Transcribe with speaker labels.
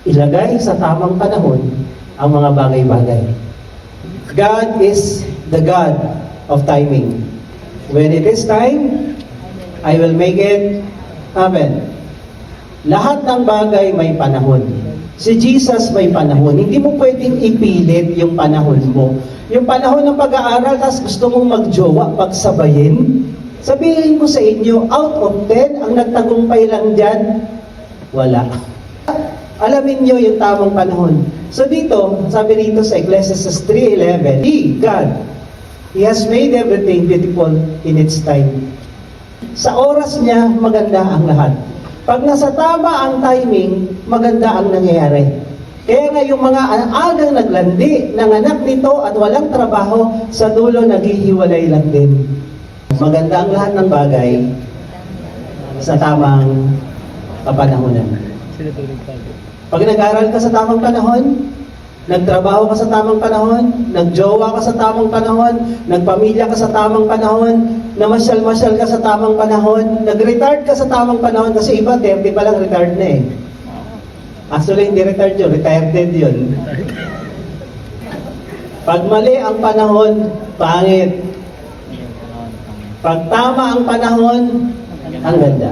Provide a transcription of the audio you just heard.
Speaker 1: ilagay sa tamang panahon ang mga bagay-bagay. God is the God of timing. When it is time, I will make it happen. Lahat ng bagay may panahon. Si Jesus may panahon. Hindi mo pwedeng ipilit yung panahon mo. Yung panahon ng pag-aaral, tapos gusto mong magjowa, pagsabayin. Sabihin ko sa inyo, out of 10, ang nagtagumpay lang dyan, wala. Alamin nyo yung tamang panahon. So dito, sabi rito sa Ecclesiastes 3:11, He, God, He has made everything beautiful in its time. Sa oras niya, maganda ang lahat. Pag nasa tama ang timing, maganda ang nangyayari. Kaya nga yung mga agang naglandi, nanganak nito at walang trabaho, sa dulo naghihiwalay lang din. Maganda ang lahat ng bagay sa tamang kapanahonan. Pag nag-aral ka sa tamang panahon, nagtrabaho ka sa tamang panahon, nagjowa ka sa tamang panahon, nagpamilya ka sa tamang panahon, namasyal-masyal ka sa tamang panahon, nag-retard ka sa tamang panahon, kasi iba, 30 pa lang retired na eh. Actually, hindi retired yun, retired yun. Pag mali ang panahon, pangit. Pag tama ang panahon, ang ganda.